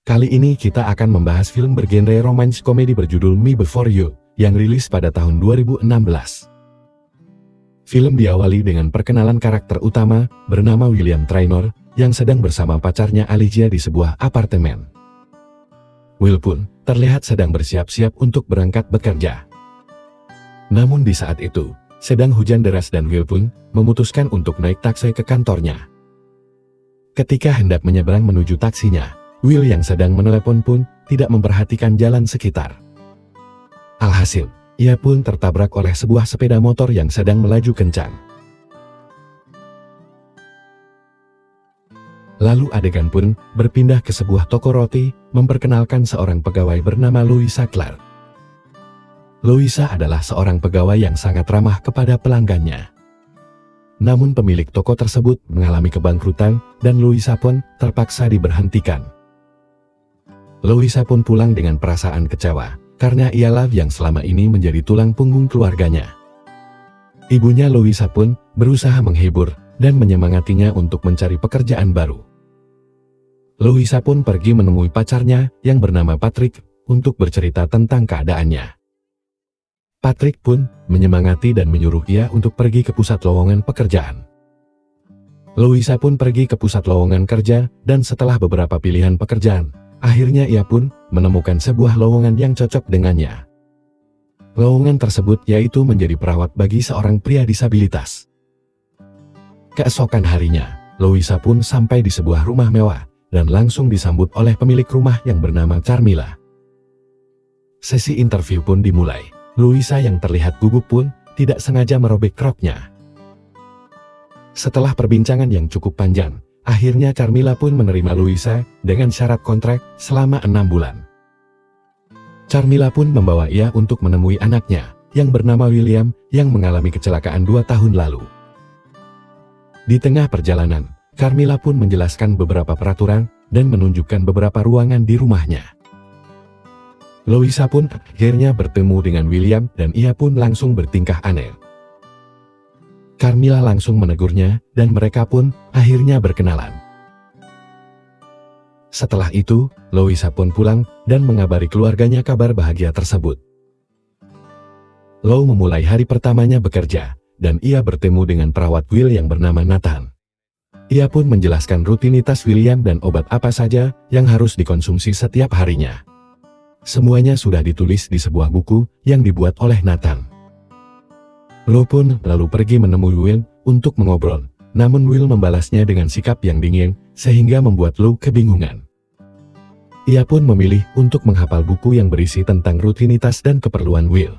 Kali ini kita akan membahas film bergenre romance komedi berjudul Me Before You, yang rilis pada tahun 2016. Film diawali dengan perkenalan karakter utama, bernama William Traynor, yang sedang bersama pacarnya Alicia di sebuah apartemen. Will pun terlihat sedang bersiap-siap untuk berangkat bekerja. Namun di saat itu, sedang hujan deras dan Will pun memutuskan untuk naik taksi ke kantornya. Ketika hendak menyeberang menuju taksinya, Will yang sedang menelepon pun tidak memperhatikan jalan sekitar. Alhasil, ia pun tertabrak oleh sebuah sepeda motor yang sedang melaju kencang. Lalu adegan pun berpindah ke sebuah toko roti, memperkenalkan seorang pegawai bernama Louisa Clark. Louisa adalah seorang pegawai yang sangat ramah kepada pelanggannya. Namun pemilik toko tersebut mengalami kebangkrutan dan Louisa pun terpaksa diberhentikan. Louisa pun pulang dengan perasaan kecewa, karena ialah yang selama ini menjadi tulang punggung keluarganya. Ibunya Louisa pun berusaha menghibur dan menyemangatinya untuk mencari pekerjaan baru. Louisa pun pergi menemui pacarnya yang bernama Patrick untuk bercerita tentang keadaannya. Patrick pun menyemangati dan menyuruh ia untuk pergi ke pusat lowongan pekerjaan. Louisa pun pergi ke pusat lowongan kerja dan setelah beberapa pilihan pekerjaan, akhirnya ia pun menemukan sebuah lowongan yang cocok dengannya. Lowongan tersebut yaitu menjadi perawat bagi seorang pria disabilitas. Keesokan harinya, Louisa pun sampai di sebuah rumah mewah dan langsung disambut oleh pemilik rumah yang bernama Carmilla. Sesi interview pun dimulai. Louisa yang terlihat gugup pun tidak sengaja merobek roknya. Setelah perbincangan yang cukup panjang, akhirnya Carmilla pun menerima Louisa dengan syarat kontrak selama 6 bulan. Carmilla pun membawa ia untuk menemui anaknya, yang bernama William, yang mengalami kecelakaan 2 tahun lalu. Di tengah perjalanan, Carmilla pun menjelaskan beberapa peraturan dan menunjukkan beberapa ruangan di rumahnya. Louisa pun akhirnya bertemu dengan William dan ia pun langsung bertingkah aneh. Carmilla langsung menegurnya dan mereka pun akhirnya berkenalan. Setelah itu, Louisa pun pulang dan mengabari keluarganya kabar bahagia tersebut. Lou memulai hari pertamanya bekerja dan ia bertemu dengan perawat Will yang bernama Nathan. Ia pun menjelaskan rutinitas William dan obat apa saja yang harus dikonsumsi setiap harinya. Semuanya sudah ditulis di sebuah buku yang dibuat oleh Nathan. Lou pun lalu pergi menemui Will untuk mengobrol, namun Will membalasnya dengan sikap yang dingin, sehingga membuat Lou kebingungan. Ia pun memilih untuk menghafal buku yang berisi tentang rutinitas dan keperluan Will.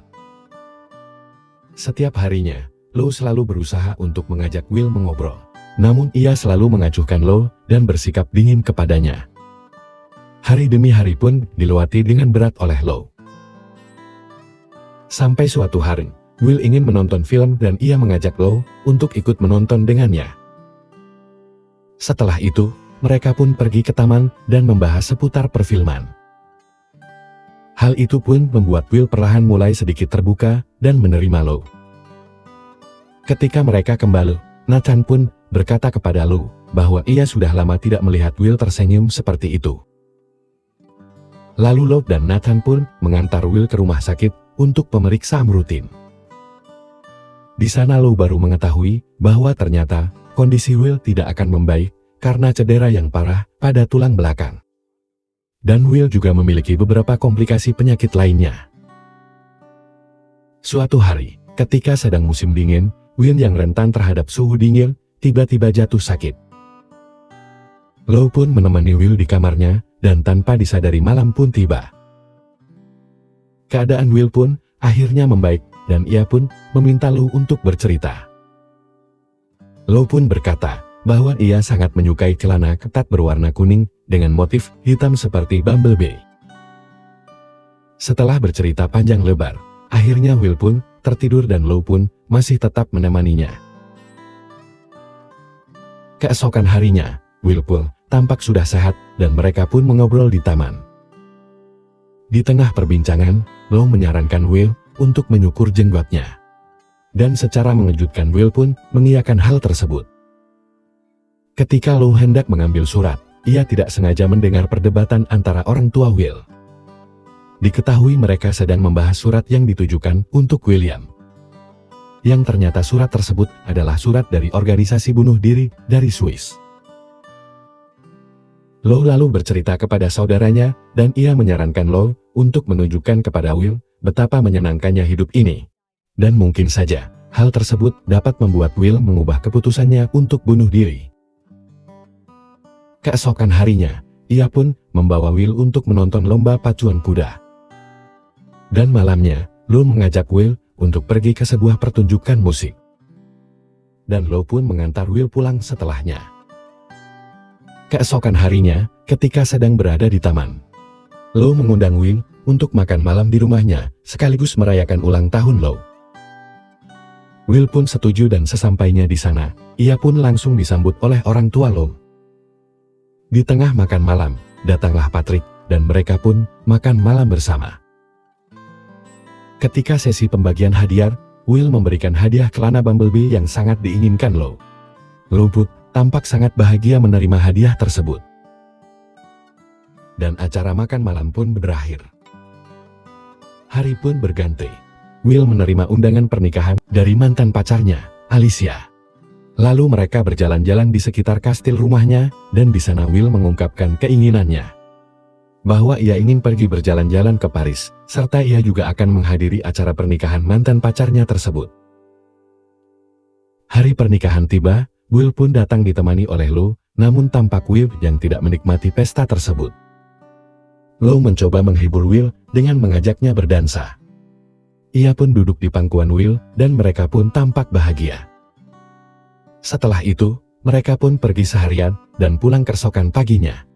Setiap harinya, Lou selalu berusaha untuk mengajak Will mengobrol, namun ia selalu mengacuhkan Lou dan bersikap dingin kepadanya. Hari demi hari pun dilewati dengan berat oleh Lou. Sampai suatu hari, Will ingin menonton film dan ia mengajak Lou untuk ikut menonton dengannya. Setelah itu, mereka pun pergi ke taman dan membahas seputar perfilman. Hal itu pun membuat Will perlahan mulai sedikit terbuka dan menerima Lou. Ketika mereka kembali, Nathan pun berkata kepada Lou bahwa ia sudah lama tidak melihat Will tersenyum seperti itu. Lalu Lou dan Nathan pun mengantar Will ke rumah sakit untuk pemeriksaan rutin. Di sana Lou baru mengetahui bahwa ternyata kondisi Will tidak akan membaik karena cedera yang parah pada tulang belakang. Dan Will juga memiliki beberapa komplikasi penyakit lainnya. Suatu hari, ketika sedang musim dingin, Will yang rentan terhadap suhu dingin tiba-tiba jatuh sakit. Lou pun menemani Will di kamarnya dan tanpa disadari malam pun tiba. Keadaan Will pun akhirnya membaik dan ia pun meminta Lou untuk bercerita. Lou pun berkata bahwa ia sangat menyukai celana ketat berwarna kuning dengan motif hitam seperti Bumblebee. Setelah bercerita panjang lebar, akhirnya Will pun tertidur dan Lou pun masih tetap menemaninya. Keesokan harinya, Will pun tampak sudah sehat dan mereka pun mengobrol di taman. Di tengah perbincangan, Lou menyarankan Will untuk menyukur jenggotnya. Dan secara mengejutkan Will pun mengiyakan hal tersebut. Ketika Lou hendak mengambil surat, ia tidak sengaja mendengar perdebatan antara orang tua Will. Diketahui mereka sedang membahas surat yang ditujukan untuk William. Yang ternyata surat tersebut adalah surat dari organisasi bunuh diri dari Swiss. Lou lalu bercerita kepada saudaranya, dan ia menyarankan Lou untuk menunjukkan kepada Will betapa menyenangkannya hidup ini. Dan mungkin saja, hal tersebut dapat membuat Will mengubah keputusannya untuk bunuh diri. Keesokan harinya, ia pun membawa Will untuk menonton lomba pacuan kuda. Dan malamnya, Lou mengajak Will untuk pergi ke sebuah pertunjukan musik. Dan Lou pun mengantar Will pulang setelahnya. Keesokan harinya, ketika sedang berada di taman, Lou mengundang Will untuk makan malam di rumahnya, sekaligus merayakan ulang tahun Lou. Will pun setuju dan sesampainya di sana, ia pun langsung disambut oleh orang tua Lou. Di tengah makan malam, datanglah Patrick, dan mereka pun makan malam bersama. Ketika sesi pembagian hadiah, Will memberikan hadiah celana Bumblebee yang sangat diinginkan Lou. Lou pun tampak sangat bahagia menerima hadiah tersebut. Dan acara makan malam pun berakhir. Hari pun berganti. Will menerima undangan pernikahan dari mantan pacarnya, Alicia. Lalu mereka berjalan-jalan di sekitar kastil rumahnya, dan di sana Will mengungkapkan keinginannya bahwa ia ingin pergi berjalan-jalan ke Paris, serta ia juga akan menghadiri acara pernikahan mantan pacarnya tersebut. Hari pernikahan tiba, Will pun datang ditemani oleh Lou, namun tampak Will yang tidak menikmati pesta tersebut. Lou mencoba menghibur Will dengan mengajaknya berdansa. Ia pun duduk di pangkuan Will, dan mereka pun tampak bahagia. Setelah itu, mereka pun pergi seharian, dan pulang keesokan paginya.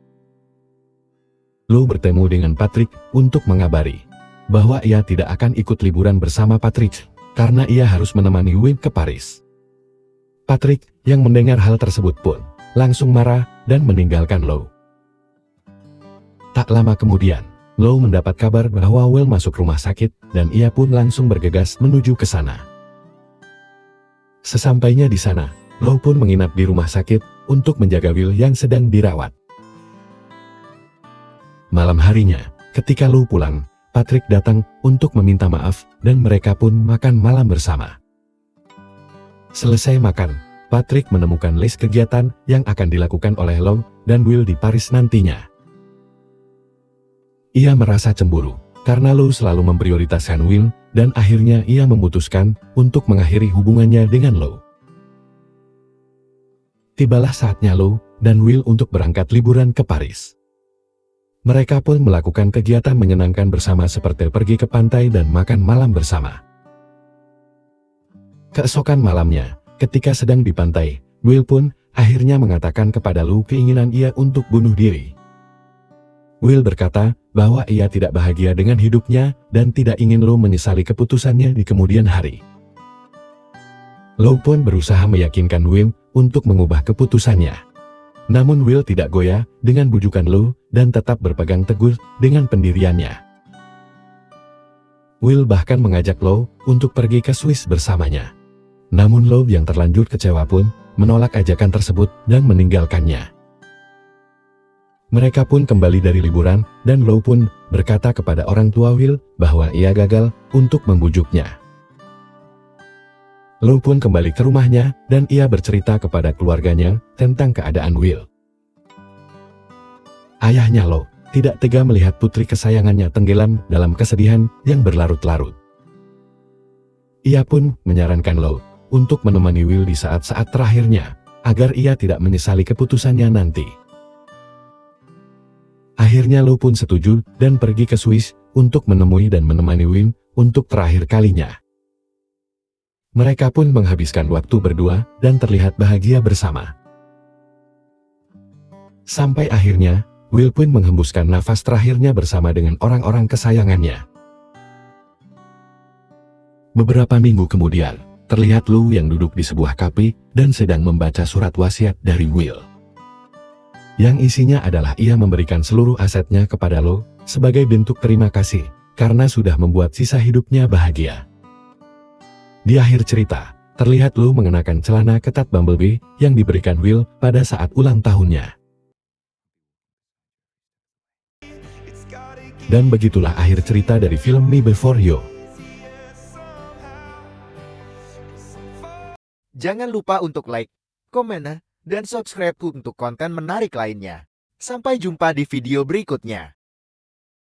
Lou bertemu dengan Patrick untuk mengabari bahwa ia tidak akan ikut liburan bersama Patrick, karena ia harus menemani Will ke Paris. Patrick, yang mendengar hal tersebut pun langsung marah dan meninggalkan Lou. Tak lama kemudian, Lou mendapat kabar bahwa Will masuk rumah sakit, dan ia pun langsung bergegas menuju ke sana. Sesampainya di sana, Lou pun menginap di rumah sakit untuk menjaga Will yang sedang dirawat. Malam harinya, ketika Lou pulang, Patrick datang untuk meminta maaf, dan mereka pun makan malam bersama. Selesai makan, Patrick menemukan list kegiatan yang akan dilakukan oleh Lou dan Will di Paris nantinya. Ia merasa cemburu, karena Lou selalu memprioritaskan Will, dan akhirnya ia memutuskan untuk mengakhiri hubungannya dengan Lou. Tibalah saatnya Lou dan Will untuk berangkat liburan ke Paris. Mereka pun melakukan kegiatan menyenangkan bersama seperti pergi ke pantai dan makan malam bersama. Keesokan malamnya, ketika sedang di pantai, Will pun akhirnya mengatakan kepada Lou keinginan ia untuk bunuh diri. Will berkata bahwa ia tidak bahagia dengan hidupnya dan tidak ingin Lou menyesali keputusannya di kemudian hari. Lou pun berusaha meyakinkan Will untuk mengubah keputusannya. Namun Will tidak goyah dengan bujukan Lou dan tetap berpegang teguh dengan pendiriannya. Will bahkan mengajak Lou untuk pergi ke Swiss bersamanya. Namun Lou yang terlanjur kecewa pun menolak ajakan tersebut dan meninggalkannya. Mereka pun kembali dari liburan, dan Lou pun berkata kepada orang tua Will bahwa ia gagal untuk membujuknya. Lou pun kembali ke rumahnya, dan ia bercerita kepada keluarganya tentang keadaan Will. Ayahnya Lou tidak tega melihat putri kesayangannya tenggelam dalam kesedihan yang berlarut-larut. Ia pun menyarankan Lou untuk menemani Will di saat-saat terakhirnya, agar ia tidak menyesali keputusannya nanti. Akhirnya Lou pun setuju dan pergi ke Swiss untuk menemui dan menemani Will untuk terakhir kalinya. Mereka pun menghabiskan waktu berdua dan terlihat bahagia bersama. Sampai akhirnya, Will pun menghembuskan nafas terakhirnya bersama dengan orang-orang kesayangannya. Beberapa minggu kemudian, terlihat Lou yang duduk di sebuah kafe dan sedang membaca surat wasiat dari Will. Yang isinya adalah ia memberikan seluruh asetnya kepada Lou sebagai bentuk terima kasih karena sudah membuat sisa hidupnya bahagia. Di akhir cerita, terlihat Lou mengenakan celana ketat Bumblebee yang diberikan Will pada saat ulang tahunnya. Dan begitulah akhir cerita dari film Me Before You. Jangan lupa untuk like, komen, dan subscribe untuk konten menarik lainnya. Sampai jumpa di video berikutnya.